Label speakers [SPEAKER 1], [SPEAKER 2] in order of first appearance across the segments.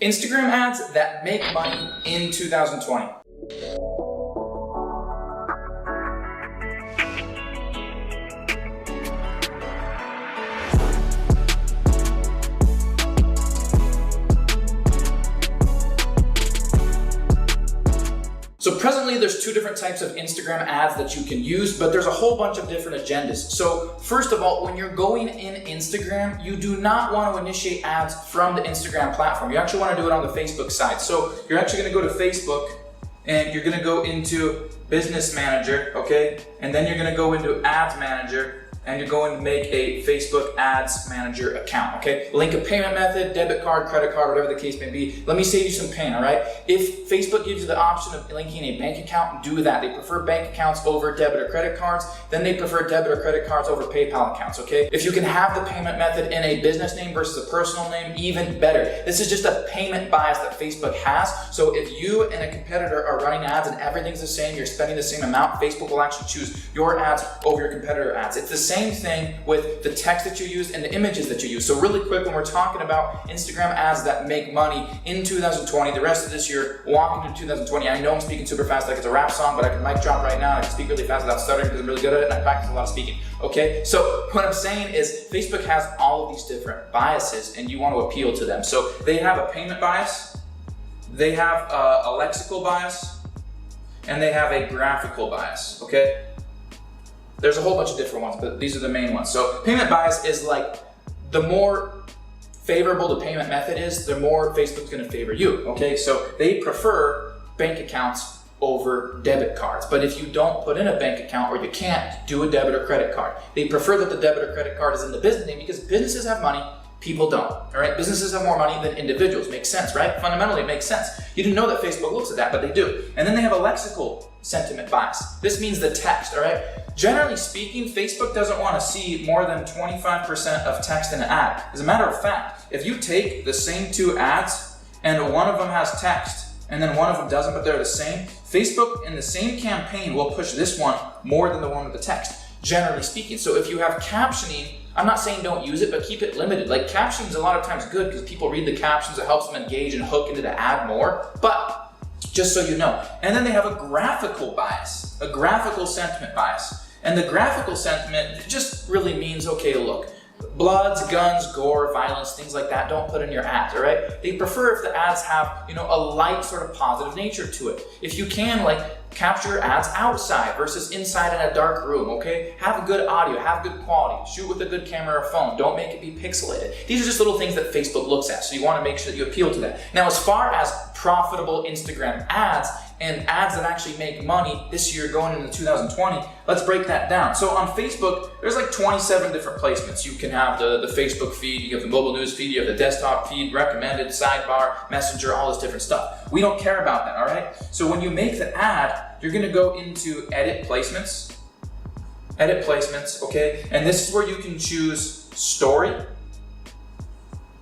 [SPEAKER 1] Instagram ads that make money in 2020. So presently there's two different types of Instagram ads that you can use, but there's a whole bunch of different agendas. So first of all, when you're going in Instagram, you do not want to initiate ads from the Instagram platform. You actually want to do it on the Facebook side. So you're actually going to go to Facebook and you're going to go into Business Manager, okay? And then you're going to go into Ads Manager and you're going to make a Facebook Ads Manager account, okay? Link a payment method, debit card, credit card, whatever the case may be. Let me save you some pain, all right? If Facebook gives you the option of linking a bank account, do that. They prefer bank accounts over debit or credit cards. Then they prefer debit or credit cards over PayPal accounts, okay? If you can have the payment method in a business name versus a personal name, even better. This is just a payment bias that Facebook has. So if you and a competitor are running ads and everything's the same, you're spending the same amount, Facebook will actually choose your ads over your competitor ads. It's the same thing with the text that you use and the images that you use. So really quick, when we're talking about Instagram ads that make money in 2020, the rest of this year, walking into 2020, I know I'm speaking super fast like it's a rap song, but I can mic drop right now. I can speak really fast without stuttering because I'm really good at it and I practice a lot of speaking. Okay, so what I'm saying is Facebook has all of these different biases and you want to appeal to them. So they have a payment bias, they have a lexical bias, and they have a graphical bias, okay? There's a whole bunch of different ones, but these are the main ones. So payment bias is like, the more favorable the payment method is, the more Facebook's gonna favor you, okay? So they prefer bank accounts over debit cards. But if you don't put in a bank account or you can't do a debit or credit card, they prefer that the debit or credit card is in the business name because businesses have money, people don't, all right? Businesses have more money than individuals. Makes sense, right? Fundamentally, it makes sense. You didn't know that Facebook looks at that, but they do. And then they have a lexical sentiment bias. This means the text, all right? Generally speaking, Facebook doesn't want to see more than 25% of text in an ad. As a matter of fact, if you take the same two ads and one of them has text and then one of them doesn't, but they're the same, Facebook in the same campaign will push this one more than the one with the text, generally speaking. So if you have captioning, I'm not saying don't use it, but keep it limited. Like captions is a lot of times good because people read the captions, it helps them engage and hook into the ad more, but just so you know. And then they have a graphical bias, a graphical sentiment bias. And the graphical sentiment just really means, okay, look, bloods, guns, gore, violence, things like that, don't put in your ads, all right? They prefer if the ads have, a light sort of positive nature to it. If you can, capture your ads outside versus inside in a dark room, okay? Have good audio, have good quality, shoot with a good camera or phone, don't make it be pixelated. These are just little things that Facebook looks at, so you want to make sure that you appeal to that. Now, as far as profitable Instagram ads and ads that actually make money this year going into 2020, let's break that down. So on Facebook, there's 27 different placements. You can have the Facebook feed, you have the mobile news feed, you have the desktop feed, recommended, sidebar, messenger, all this different stuff. We don't care about that, all right? So when you make the ad, you're gonna go into edit placements, okay? And this is where you can choose story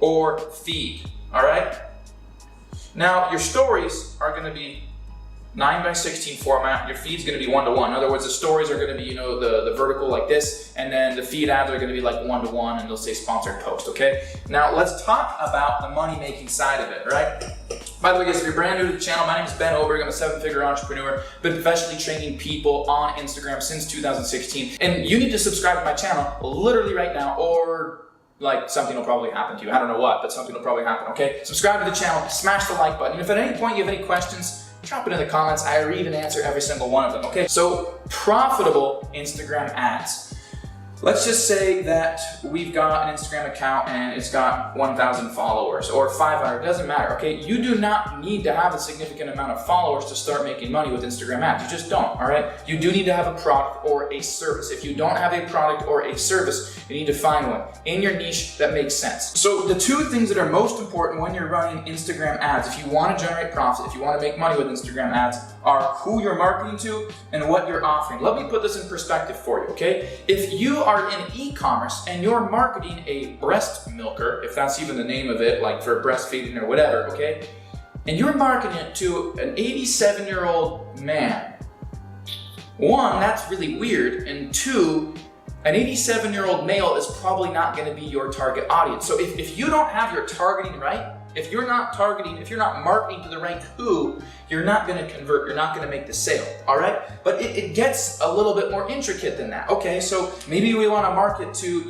[SPEAKER 1] or feed, all right? Now, your stories are gonna be 9:16 format, your feed's gonna be 1:1. In other words, the stories are gonna be, the vertical like this, and then the feed ads are gonna be 1:1, and they'll say sponsored post, okay? Now, let's talk about the money-making side of it, right? By the way, guys, if you're brand new to the channel, my name is Ben Oberg. I'm a 7-figure entrepreneur, been professionally training people on Instagram since 2016, and you need to subscribe to my channel literally right now, or something will probably happen to you. I don't know what, but something will probably happen, okay? Subscribe to the channel, smash the like button, and if at any point you have any questions, drop it in the comments. I read and answer every single one of them, okay? So, profitable Instagram ads. Let's just say that we've got an Instagram account and it's got 1,000 followers or 500, doesn't matter, okay? You do not need to have a significant amount of followers to start making money with Instagram ads. You just don't, all right? You do need to have a product or a service. If you don't have a product or a service, you need to find one in your niche that makes sense. So the two things that are most important when you're running Instagram ads, if you want to generate profit, if you want to make money with Instagram ads, are who you're marketing to and what you're offering. Let me put this in perspective for you, okay? If you are in e-commerce and you're marketing a breast milker, if that's even the name of it, for breastfeeding or whatever, okay? And you're marketing it to an 87-year-old man. One, that's really weird, and two, an 87-year-old male is probably not gonna be your target audience. So if you don't have your targeting right, If you're not targeting, if you're not marketing to the right who, you're not going to convert, you're not going to make the sale, all right? But it gets a little bit more intricate than that. Okay, so maybe we want to market to,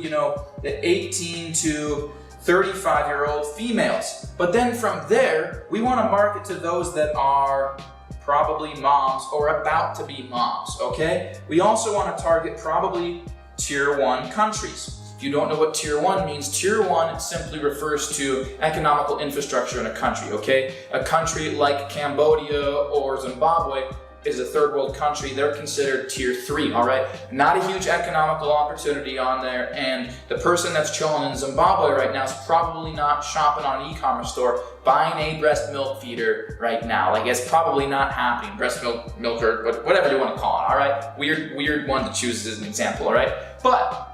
[SPEAKER 1] the 18 to 35-year-old females. But then from there, we want to market to those that are probably moms or about to be moms, okay? We also want to target probably tier 1 countries. If you don't know what tier 1 means, tier 1 simply refers to economical infrastructure in a country, okay? A country like Cambodia or Zimbabwe is a third world country. They're considered tier 3, all right? Not a huge economical opportunity on there, and the person that's chilling in Zimbabwe right now is probably not shopping on an e-commerce store buying a breast milk feeder right now. Like, it's probably not happening. Breast milk or whatever you want to call it, all right? Weird one to choose as an example, all right? But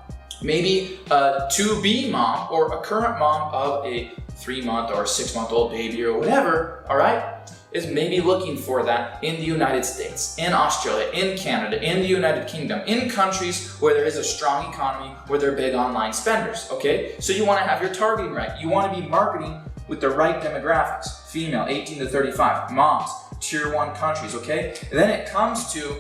[SPEAKER 1] maybe a to-be mom or a current mom of a 3-month or 6-month-old baby or whatever, all right, is maybe looking for that in the United States, in Australia, in Canada, in the United Kingdom, in countries where there is a strong economy, where they're big online spenders, okay? So you want to have your targeting right. You want to be marketing with the right demographics, female, 18 to 35, moms, tier 1 countries, okay? And then it comes to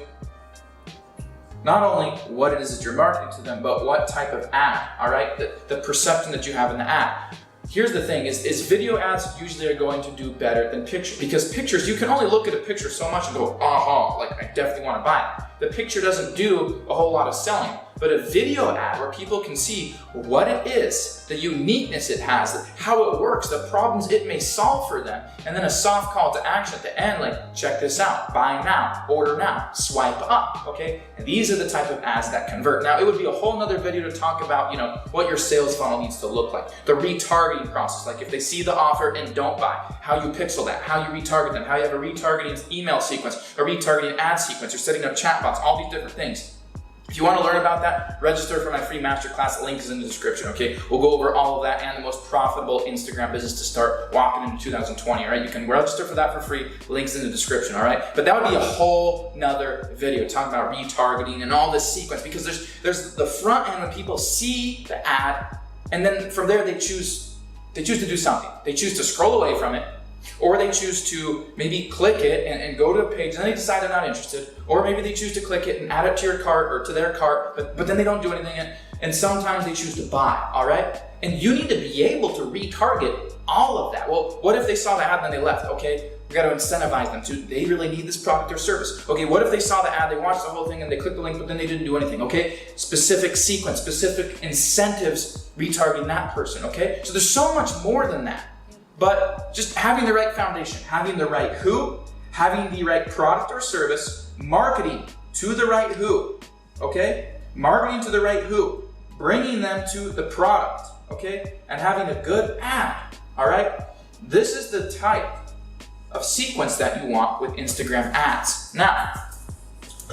[SPEAKER 1] not only what it is that you're marketing to them, but what type of ad, all right? The perception that you have in the ad. Here's the thing, is video ads usually are going to do better than pictures, because pictures, you can only look at a picture so much and go, like I definitely want to buy it. The picture doesn't do a whole lot of selling, but a video ad where people can see what it is, the uniqueness it has, how it works, the problems it may solve for them, and then a soft call to action at the end, like, check this out, buy now, order now, swipe up, okay? And these are the type of ads that convert. Now, it would be a whole nother video to talk about, what your sales funnel needs to look like, the retargeting process, like if they see the offer and don't buy, how you pixel that, how you retarget them, how you have a retargeting email sequence, a retargeting ad sequence, you're setting up chatbots, all these different things. If you want to learn about that, register for my free masterclass. The link is in the description, okay? We'll go over all of that and the most profitable Instagram business to start walking into 2020, all right? You can register for that for free. Link's in the description, all right? But that would be a whole nother video talking about retargeting and all this sequence, because there's the front end when people see the ad, and then from there they choose to do something. They choose to scroll away from it, or they choose to maybe click it and go to a page, and then they decide they're not interested, or maybe they choose to click it and add it to your cart or to their cart, but then they don't do anything, and sometimes they choose to buy, all right? And you need to be able to retarget all of that. Well, what if they saw the ad and then they left? Okay, we got to incentivize them to, they really need this product or service. Okay, what if they saw the ad, they watched the whole thing, and they clicked the link, but then they didn't do anything, okay? Specific sequence, specific incentives retargeting that person, okay? So there's so much more than that. But just having the right foundation, having the right who, having the right product or service, marketing to the right who, okay? Marketing to the right who, bringing them to the product, okay? And having a good ad, all right? This is the type of sequence that you want with Instagram ads. Now,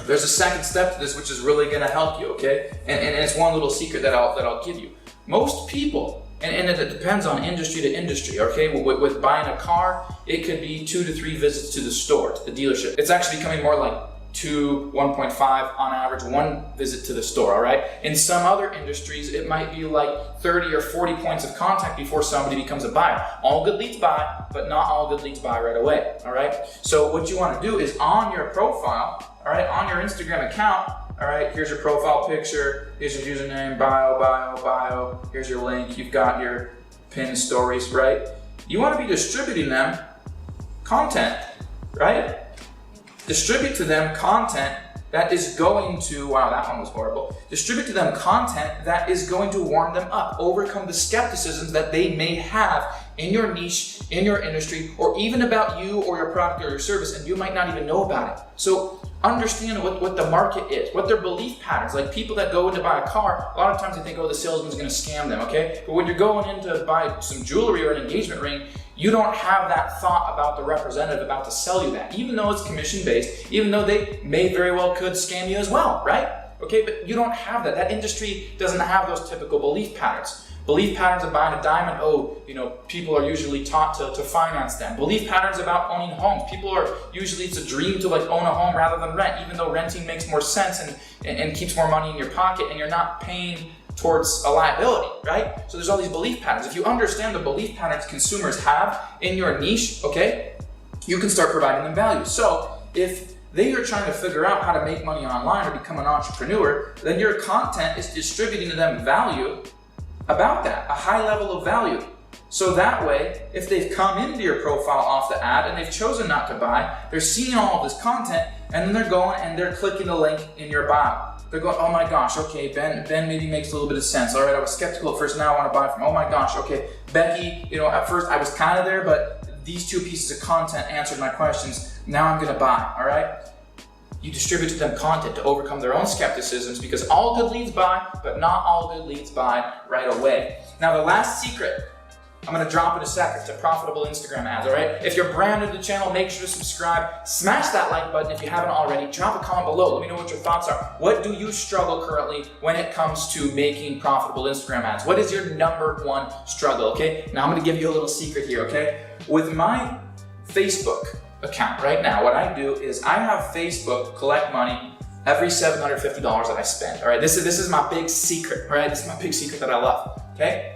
[SPEAKER 1] there's a second step to this which is really gonna help you, okay? And it's one little secret that I'll give you. Most people, and it depends on industry to industry, okay? With buying a car, it could be 2 to 3 visits to the store, to the dealership. It's actually becoming more like 1.5 on average, 1 visit to the store, all right? In some other industries, it might be like 30 or 40 points of contact before somebody becomes a buyer. All good leads buy, but not all good leads buy right away, all right? So what you wanna do is on your profile, all right, on your Instagram account, all right, here's your profile picture, here's your username, bio, here's your link, you've got your pinned stories, right? You want to be distributing them content, right? Distribute to them content that is going to, wow, that one was horrible. Distribute to them content that is going to warm them up, overcome the skepticism that they may have in your niche, in your industry, or even about you or your product or your service, and you might not even know about it. So understand what the market is, what their belief patterns, like people that go in to buy a car, a lot of times they think, oh, the salesman's gonna scam them, okay? But when you're going in to buy some jewelry or an engagement ring, you don't have that thought about the representative about to sell you that, even though it's commission-based, even though they may very well could scam you as well, right? Okay, but you don't have that. That industry doesn't have those typical belief patterns. Belief patterns of buying a diamond, people are usually taught to finance them. Belief patterns about owning homes. People are usually, it's a dream to like own a home rather than rent, even though renting makes more sense and keeps more money in your pocket, and you're not paying towards a liability, right? So there's all these belief patterns. If you understand the belief patterns consumers have in your niche, okay, you can start providing them value. So if they are trying to figure out how to make money online or become an entrepreneur, then your content is distributing to them value about that, a high level of value. So that way, if they've come into your profile off the ad and they've chosen not to buy, they're seeing all of this content and then they're going and they're clicking the link in your bio. They're going, oh my gosh, okay, Ben maybe makes a little bit of sense. All right, I was skeptical at first, now I want to buy from, oh my gosh, okay, Becky, at first I was kind of there, but these 2 pieces of content answered my questions, now I'm gonna buy, all right? You distribute to them content to overcome their own skepticisms because all good leads buy, but not all good leads buy right away. Now the last secret, I'm gonna drop in a second, to profitable Instagram ads, all right? If you're brand new to the channel, make sure to subscribe, smash that like button if you haven't already, drop a comment below, let me know what your thoughts are. What do you struggle currently when it comes to making profitable Instagram ads? What is your #1 struggle, okay? Now I'm gonna give you a little secret here, okay? With my Facebook account right now, what I do is I have Facebook collect money every $750 that I spend, all right? This is my big secret, all right? This is my big secret that I love, okay?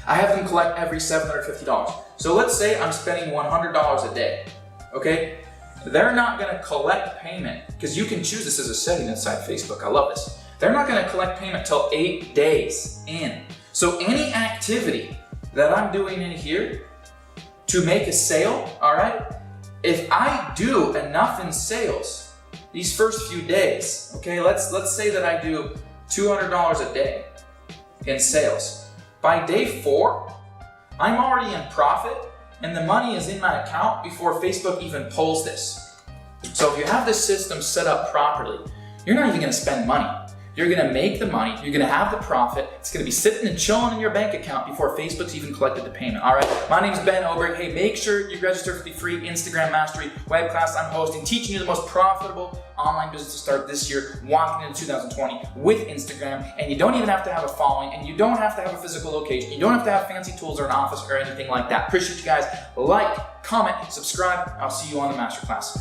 [SPEAKER 1] I have them collect every $750. So let's say I'm spending $100 a day, okay? They're not gonna collect payment, because you can choose this as a setting inside Facebook, I love this. They're not gonna collect payment till 8 days in. So any activity that I'm doing in here to make a sale, all right? If I do enough in sales these first few days, okay, let's say that I do $200 a day in sales. By day 4, I'm already in profit and the money is in my account before Facebook even pulls this. So if you have this system set up properly, you're not even gonna spend money. You're gonna make the money, you're gonna have the profit, it's gonna be sitting and chilling in your bank account before Facebook's even collected the payment, all right? My name's Ben Oberg. Hey, make sure you register for the free Instagram Mastery web class I'm hosting, teaching you the most profitable online business to start this year, walking into 2020 with Instagram. And you don't even have to have a following, and you don't have to have a physical location, you don't have to have fancy tools or an office or anything like that. Appreciate you guys. Like, comment, subscribe, I'll see you on the masterclass.